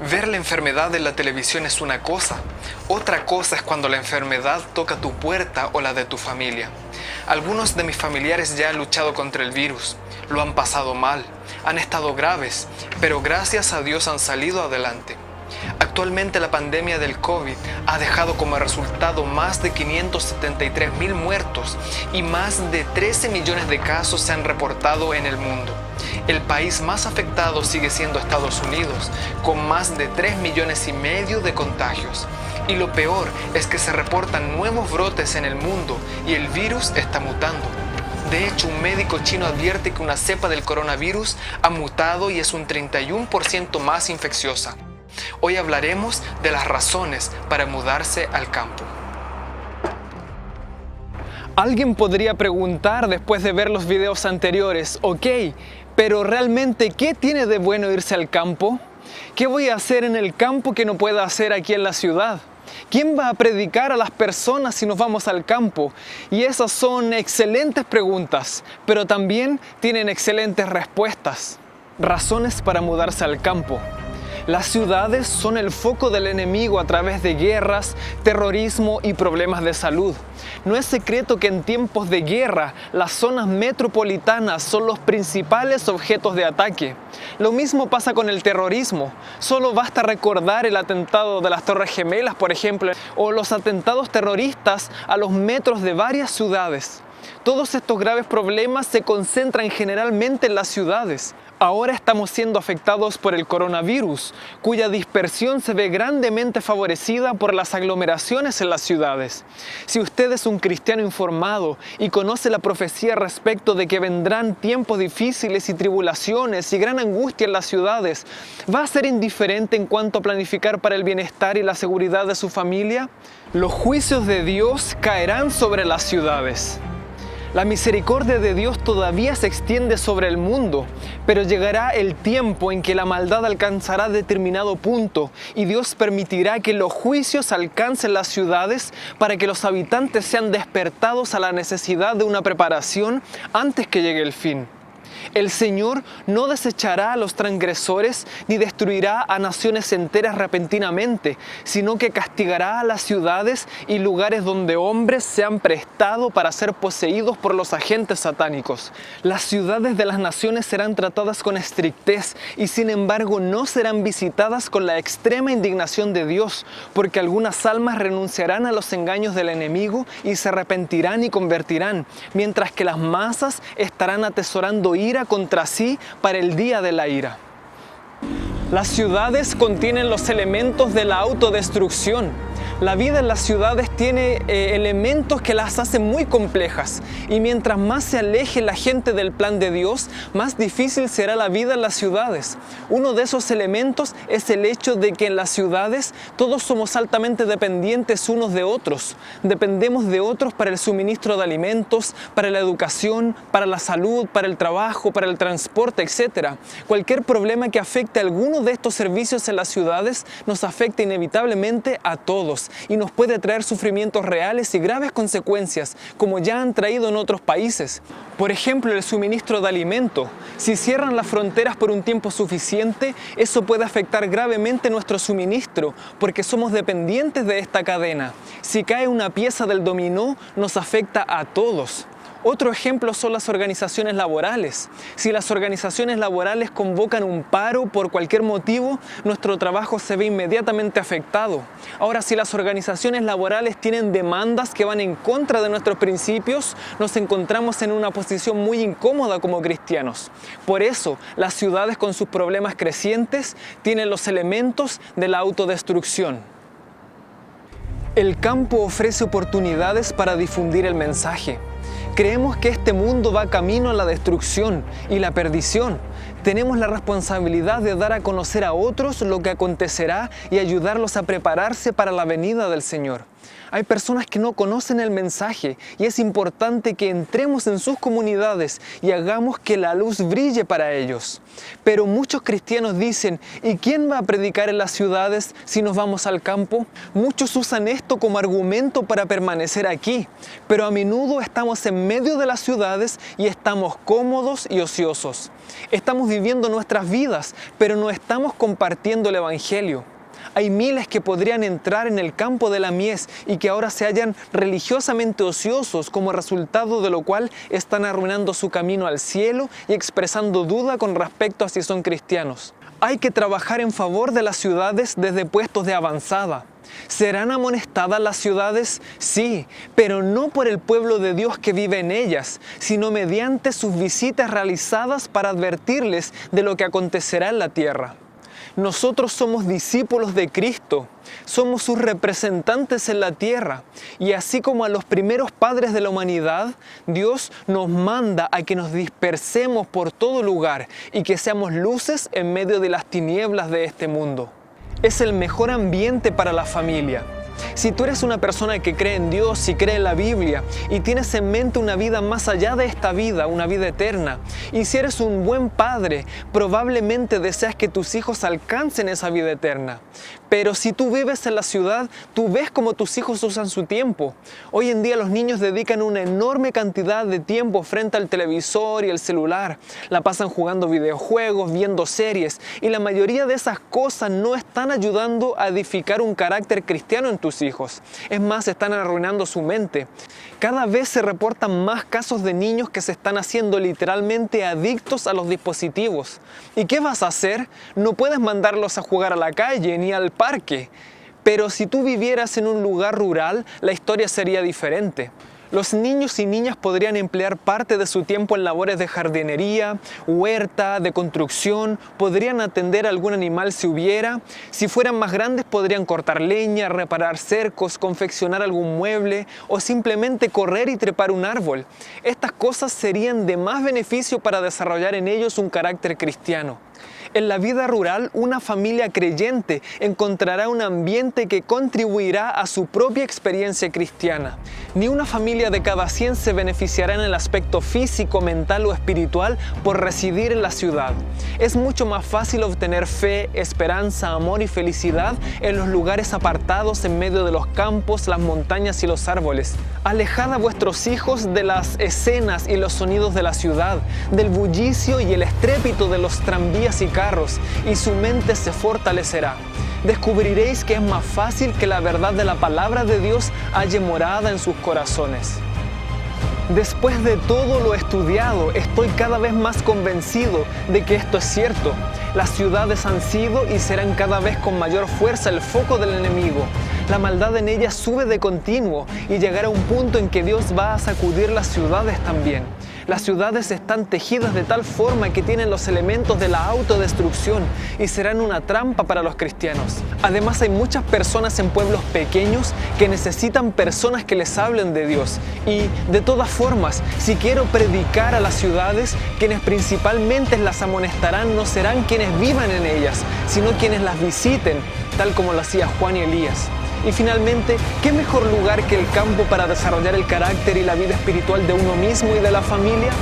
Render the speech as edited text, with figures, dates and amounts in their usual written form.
Ver la enfermedad en la televisión es una cosa. Otra cosa es cuando la enfermedad toca tu puerta o la de tu familia. Algunos de mis familiares ya han luchado contra el virus. Lo han pasado mal, han estado graves, pero gracias a Dios han salido adelante. Actualmente la pandemia del COVID ha dejado como resultado más de 573.000 muertos y más de 13 millones de casos se han reportado en el mundo. El país más afectado sigue siendo Estados Unidos, con más de 3,5 millones de contagios. Y lo peor es que se reportan nuevos brotes en el mundo y el virus está mutando. De hecho, un médico chino advierte que una cepa del coronavirus ha mutado y es un 31% más infecciosa. Hoy hablaremos de las razones para mudarse al campo. Alguien podría preguntar después de ver los videos anteriores, ok, pero realmente, ¿qué tiene de bueno irse al campo? ¿Qué voy a hacer en el campo que no pueda hacer aquí en la ciudad? ¿Quién va a predicar a las personas si nos vamos al campo? Y esas son excelentes preguntas, pero también tienen excelentes respuestas. Razones para mudarse al campo. Las ciudades son el foco del enemigo a través de guerras, terrorismo y problemas de salud. No es secreto que en tiempos de guerra, las zonas metropolitanas son los principales objetos de ataque. Lo mismo pasa con el terrorismo. Solo basta recordar el atentado de las Torres Gemelas, por ejemplo, o los atentados terroristas a los metros de varias ciudades. Todos estos graves problemas se concentran generalmente en las ciudades. Ahora estamos siendo afectados por el coronavirus, cuya dispersión se ve grandemente favorecida por las aglomeraciones en las ciudades. Si usted es un cristiano informado y conoce la profecía respecto de que vendrán tiempos difíciles y tribulaciones y gran angustia en las ciudades, ¿va a ser indiferente en cuanto a planificar para el bienestar y la seguridad de su familia? Los juicios de Dios caerán sobre las ciudades. La misericordia de Dios todavía se extiende sobre el mundo, pero llegará el tiempo en que la maldad alcanzará determinado punto y Dios permitirá que los juicios alcancen las ciudades para que los habitantes sean despertados a la necesidad de una preparación antes que llegue el fin. El Señor no desechará a los transgresores ni destruirá a naciones enteras repentinamente, sino que castigará a las ciudades y lugares donde hombres se han prestado para ser poseídos por los agentes satánicos. Las ciudades de las naciones serán tratadas con estrictez y sin embargo no serán visitadas con la extrema indignación de Dios, porque algunas almas renunciarán a los engaños del enemigo y se arrepentirán y convertirán, mientras que las masas estarán atesorando ira contra sí para el día de la ira. Las ciudades contienen los elementos de la autodestrucción. La vida en las ciudades tiene elementos que las hacen muy complejas y mientras más se aleje la gente del plan de Dios, más difícil será la vida en las ciudades. Uno de esos elementos es el hecho de que en las ciudades todos somos altamente dependientes unos de otros. Dependemos de otros para el suministro de alimentos, para la educación, para la salud, para el trabajo, para el transporte, etc. Cualquier problema que afecte a alguno de estos servicios en las ciudades nos afecta inevitablemente a todos y nos puede traer sufrimientos reales y graves consecuencias, como ya han traído en otros países. Por ejemplo, el suministro de alimento. Si cierran las fronteras por un tiempo suficiente, eso puede afectar gravemente nuestro suministro, porque somos dependientes de esta cadena. Si cae una pieza del dominó, nos afecta a todos. Otro ejemplo son las organizaciones laborales. Si las organizaciones laborales convocan un paro por cualquier motivo, nuestro trabajo se ve inmediatamente afectado. Ahora, si las organizaciones laborales tienen demandas que van en contra de nuestros principios, nos encontramos en una posición muy incómoda como cristianos. Por eso, las ciudades con sus problemas crecientes tienen los elementos de la autodestrucción. El campo ofrece oportunidades para difundir el mensaje. Creemos que este mundo va camino a la destrucción y la perdición. Tenemos la responsabilidad de dar a conocer a otros lo que acontecerá y ayudarlos a prepararse para la venida del Señor. Hay personas que no conocen el mensaje y es importante que entremos en sus comunidades y hagamos que la luz brille para ellos. Pero muchos cristianos dicen, ¿y quién va a predicar en las ciudades si nos vamos al campo? Muchos usan esto como argumento para permanecer aquí, pero a menudo estamos en medio de las ciudades y estamos cómodos y ociosos. Estamos viviendo nuestras vidas, pero no estamos compartiendo el Evangelio. Hay miles que podrían entrar en el campo de la mies y que ahora se hallan religiosamente ociosos, como resultado de lo cual están arruinando su camino al cielo y expresando duda con respecto a si son cristianos. Hay que trabajar en favor de las ciudades desde puestos de avanzada. ¿Serán amonestadas las ciudades? Sí, pero no por el pueblo de Dios que vive en ellas, sino mediante sus visitas realizadas para advertirles de lo que acontecerá en la tierra. Nosotros somos discípulos de Cristo, somos sus representantes en la tierra, y así como a los primeros padres de la humanidad, Dios nos manda a que nos dispersemos por todo lugar y que seamos luces en medio de las tinieblas de este mundo. Es el mejor ambiente para la familia. Si tú eres una persona que cree en Dios y cree en la Biblia y tienes en mente una vida más allá de esta vida, una vida eterna, y si eres un buen padre, probablemente deseas que tus hijos alcancen esa vida eterna. Pero si tú vives en la ciudad, tú ves cómo tus hijos usan su tiempo. Hoy en día los niños dedican una enorme cantidad de tiempo frente al televisor y el celular. La pasan jugando videojuegos, viendo series, y la mayoría de esas cosas no están ayudando a edificar un carácter cristiano en tus hijos. Es más, están arruinando su mente. Cada vez se reportan más casos de niños que se están haciendo literalmente adictos a los dispositivos. ¿Y qué vas a hacer? No puedes mandarlos a jugar a la calle ni al parque. Pero si tú vivieras en un lugar rural, la historia sería diferente. Los niños y niñas podrían emplear parte de su tiempo en labores de jardinería, huerta, de construcción, podrían atender a algún animal si hubiera. Si fueran más grandes podrían cortar leña, reparar cercos, confeccionar algún mueble o simplemente correr y trepar un árbol. Estas cosas serían de más beneficio para desarrollar en ellos un carácter cristiano. En la vida rural, una familia creyente encontrará un ambiente que contribuirá a su propia experiencia cristiana. Ni una familia de cada 100 se beneficiará en el aspecto físico, mental o espiritual por residir en la ciudad. Es mucho más fácil obtener fe, esperanza, amor y felicidad en los lugares apartados en medio de los campos, las montañas y los árboles. Alejad a vuestros hijos de las escenas y los sonidos de la ciudad, del bullicio y el estrépito de los tranvías y carros, y su mente se fortalecerá. Descubriréis que es más fácil que la verdad de la palabra de Dios halle morada en sus corazones. Después de todo lo estudiado, estoy cada vez más convencido de que esto es cierto. Las ciudades han sido y serán cada vez con mayor fuerza el foco del enemigo. La maldad en ellas sube de continuo y llegará un punto en que Dios va a sacudir las ciudades también. Las ciudades están tejidas de tal forma que tienen los elementos de la autodestrucción y serán una trampa para los cristianos. Además, hay muchas personas en pueblos pequeños que necesitan personas que les hablen de Dios. Y de todas formas, si quiero predicar a las ciudades, quienes principalmente las amonestarán no serán quienes vivan en ellas, sino quienes las visiten, tal como lo hacía Juan y Elías. Y finalmente, ¿qué mejor lugar que el campo para desarrollar el carácter y la vida espiritual de uno mismo y de la familia?